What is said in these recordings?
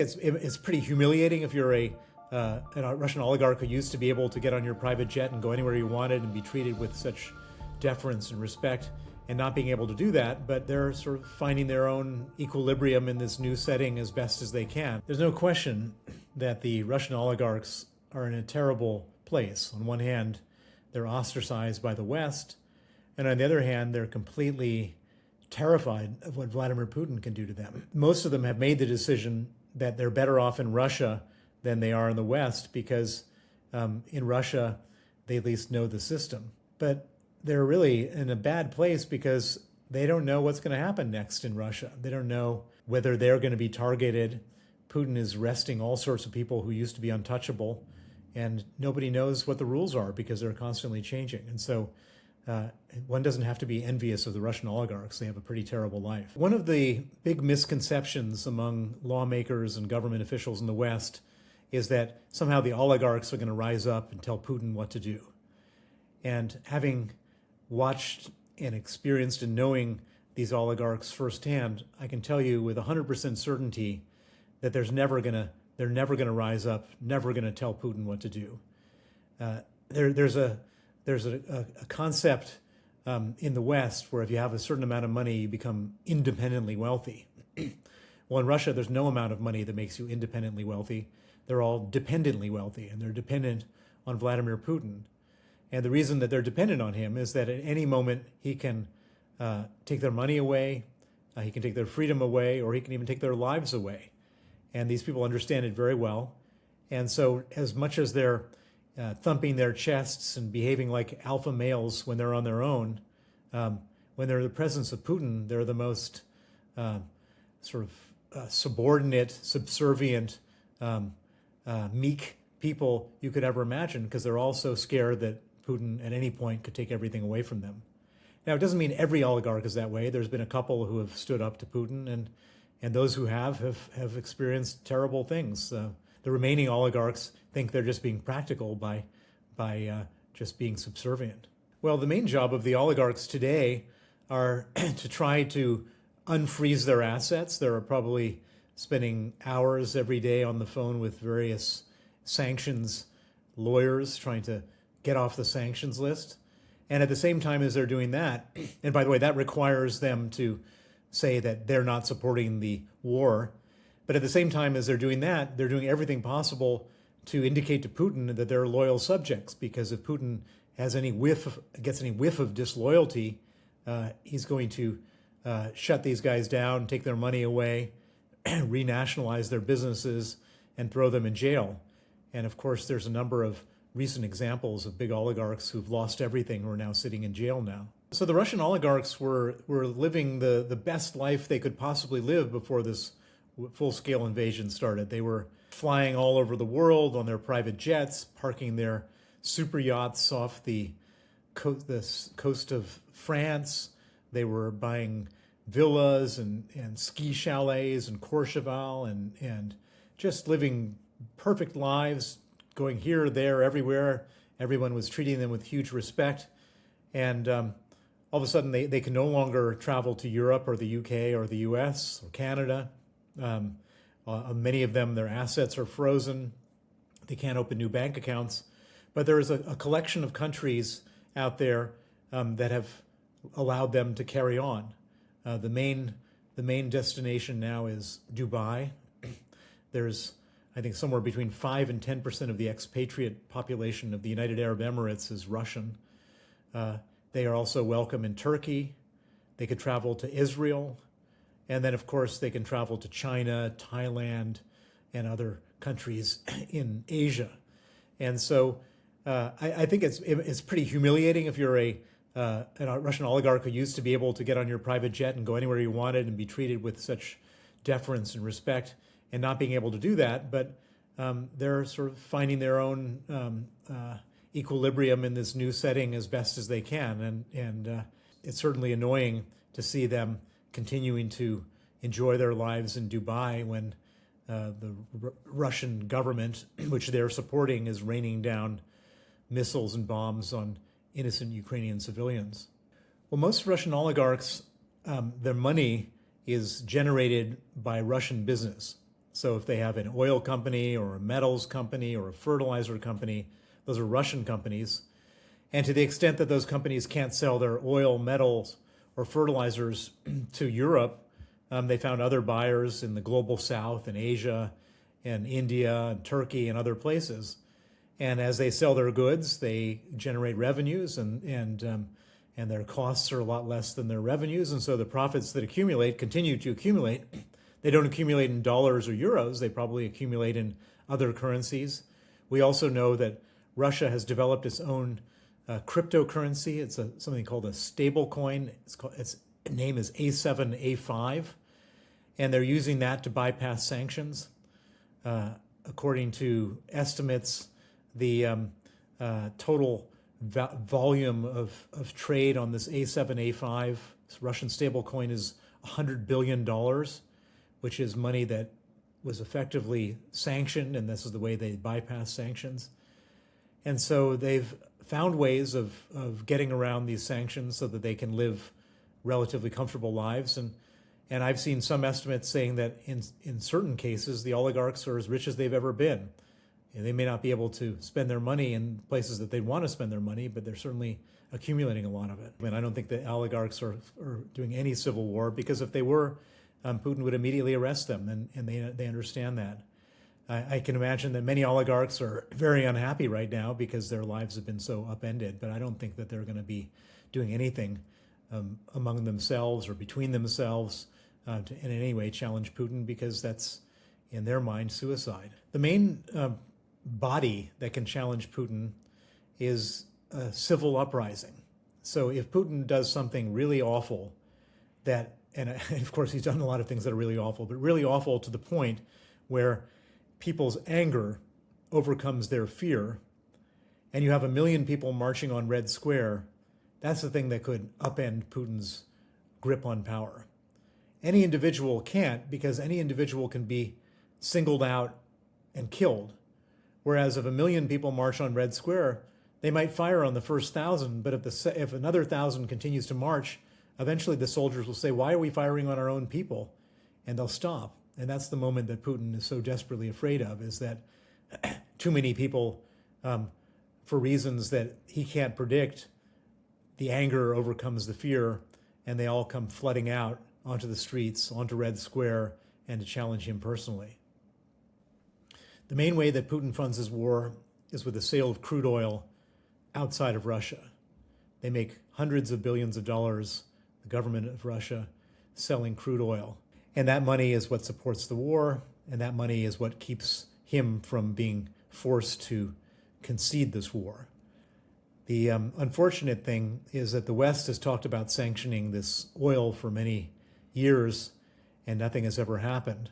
It's pretty humiliating if you're a Russian oligarch who used to be able to get on your private jet and go anywhere you wanted and be treated with such deference and respect, and not being able to do that, but they're sort of finding their own equilibrium in this new setting as best as they can. There's no question that the Russian oligarchs are in a terrible place. On one hand, they're ostracized by the West, and on the other hand, they're completely terrified of what Vladimir Putin can do to them. Most of them have made the decision that they're better off in Russia than they are in the West because in Russia, they at least know the system. But they're really in a bad place because they don't know what's going to happen next in Russia. They don't know whether they're going to be targeted. Putin is arresting all sorts of people who used to be untouchable, and nobody knows what the rules are because they're constantly changing. And so one doesn't have to be envious of the Russian oligarchs. They have a pretty terrible life. One of the big misconceptions among lawmakers and government officials in the West is that somehow the oligarchs are going to rise up and tell Putin what to do. And having watched and experienced and knowing these oligarchs firsthand, I can tell you with 100% certainty that they're never going to rise up, never going to tell Putin what to do. There's a concept in the West where if you have a certain amount of money, you become independently wealthy. Well, in Russia, there's no amount of money that makes you independently wealthy. They're all dependently wealthy, and they're dependent on Vladimir Putin. And the reason that they're dependent on him is that at any moment he can take their money away, he can take their freedom away, or he can even take their lives away. And these people understand it very well. And so as much as they're thumping their chests and behaving like alpha males when they're on their own, when they're in the presence of Putin, they're the most subordinate, subservient, meek people you could ever imagine, because they're all so scared that Putin at any point could take everything away from them. Now, it doesn't mean every oligarch is that way. There's been a couple who have stood up to Putin, and those who have experienced terrible things. The remaining oligarchs think they're just being practical by just being subservient. Well, the main job of the oligarchs today are to try to unfreeze their assets. They're probably spending hours every day on the phone with various sanctions lawyers trying to get off the sanctions list. And at the same time as they're doing that, and by the way, that requires them to say that they're not supporting the war. But at the same time as they're doing that, they're doing everything possible to indicate to Putin that they're loyal subjects, because if Putin gets any whiff of disloyalty, he's going to shut these guys down, take their money away, renationalize their businesses, and throw them in jail. And of course, there's a number of recent examples of big oligarchs who've lost everything who are now sitting in jail now. So the Russian oligarchs were living the best life they could possibly live before this full-scale invasion started. They were flying all over the world on their private jets, parking their super yachts off the coast of France. They were buying villas and ski chalets and Courchevel and just living perfect lives, going here, there, everywhere. Everyone was treating them with huge respect. And all of a sudden, they can no longer travel to Europe or the UK or the US or Canada. Many of them, their assets are frozen. They can't open new bank accounts. But there is a collection of countries out there that have allowed them to carry on. The main destination now is Dubai. There's, I think, somewhere between 5 and 10% of the expatriate population of the United Arab Emirates is Russian. They are also welcome in Turkey. They could travel to Israel. And then, of course, they can travel to China, Thailand, and other countries in Asia. And so I think it's pretty humiliating if you're a Russian oligarch who used to be able to get on your private jet and go anywhere you wanted and be treated with such deference and respect, and not being able to do that. But they're sort of finding their own equilibrium in this new setting as best as they can. And it's certainly annoying to see them continuing to enjoy their lives in Dubai when the Russian government, which they're supporting, is raining down missiles and bombs on innocent Ukrainian civilians. Well, most Russian oligarchs, their money is generated by Russian business. So if they have an oil company or a metals company or a fertilizer company, those are Russian companies. And to the extent that those companies can't sell their oil, metals, or fertilizers to Europe, they found other buyers in the global south and Asia and India and Turkey and other places. And as they sell their goods, they generate revenues, and their costs are a lot less than their revenues. And so the profits that accumulate continue to accumulate. They don't accumulate in dollars or euros. They probably accumulate in other currencies. We also know that Russia has developed its own cryptocurrency. It's something called a stable coin. Its name is A7A5. And they're using that to bypass sanctions. According to estimates, the total volume of trade on this A7A5, this Russian stablecoin, is $100 billion, which is money that was effectively sanctioned, and this is the way they bypass sanctions. And so they've found ways of getting around these sanctions so that they can live relatively comfortable lives. And I've seen some estimates saying that in certain cases, the oligarchs are as rich as they've ever been. And they may not be able to spend their money in places that they want to spend their money, but they're certainly accumulating a lot of it. I mean, I don't think the oligarchs are doing any civil war, because if they were, Putin would immediately arrest them, and they understand that. I can imagine that many oligarchs are very unhappy right now because their lives have been so upended, but I don't think that they're going to be doing anything among themselves or between themselves to in any way challenge Putin, because that's, in their mind, suicide. The main body that can challenge Putin is a civil uprising. So if Putin does something really awful that, and of course he's done a lot of things that are really awful, but really awful to the point where people's anger overcomes their fear, and you have 1 million people marching on Red Square, that's the thing that could upend Putin's grip on power. Any individual can't, because any individual can be singled out and killed. Whereas if 1 million people march on Red Square, they might fire on the first 1,000, but if another 1,000 continues to march, eventually the soldiers will say, why are we firing on our own people? And they'll stop. And that's the moment that Putin is so desperately afraid of, is that too many people, for reasons that he can't predict, the anger overcomes the fear, and they all come flooding out onto the streets, onto Red Square, and to challenge him personally. The main way that Putin funds his war is with the sale of crude oil outside of Russia. They make hundreds of billions of dollars, the government of Russia, selling crude oil. And that money is what supports the war, and that money is what keeps him from being forced to concede this war. The unfortunate thing is that the West has talked about sanctioning this oil for many years, and nothing has ever happened.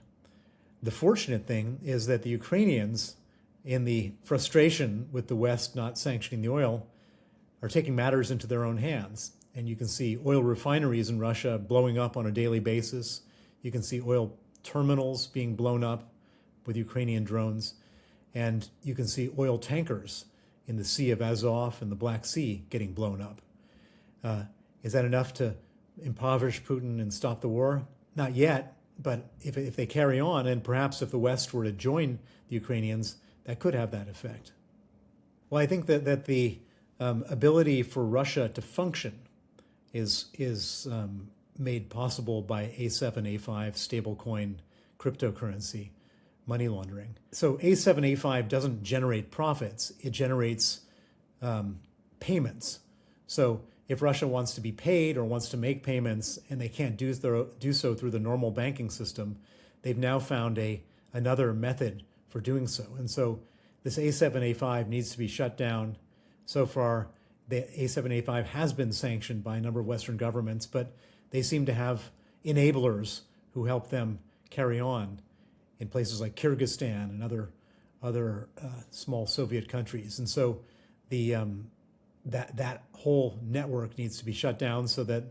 The fortunate thing is that the Ukrainians, in the frustration with the West not sanctioning the oil, are taking matters into their own hands. And you can see oil refineries in Russia blowing up on a daily basis. You can see oil terminals being blown up with Ukrainian drones. And you can see oil tankers in the Sea of Azov and the Black Sea getting blown up. Is that enough to impoverish Putin and stop the war? Not yet, but if they carry on, and perhaps if the West were to join the Ukrainians, that could have that effect. Well, I think that the ability for Russia to function is made possible by A7, A5 stablecoin cryptocurrency money laundering. So A7, A5 doesn't generate profits, it generates payments. So if Russia wants to be paid or wants to make payments and they can't do so through the normal banking system, they've now found another method for doing so. And so this A7, A5 needs to be shut down. So far, the A7, A5 has been sanctioned by a number of Western governments, but they seem to have enablers who help them carry on in places like Kyrgyzstan and other small Soviet countries. And so that whole network needs to be shut down so that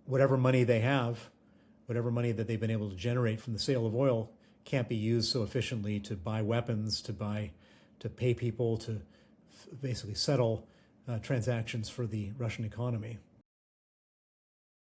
whatever money they have, whatever money that they've been able to generate from the sale of oil, can't be used so efficiently to buy weapons, to pay people, to basically settle transactions for the Russian economy.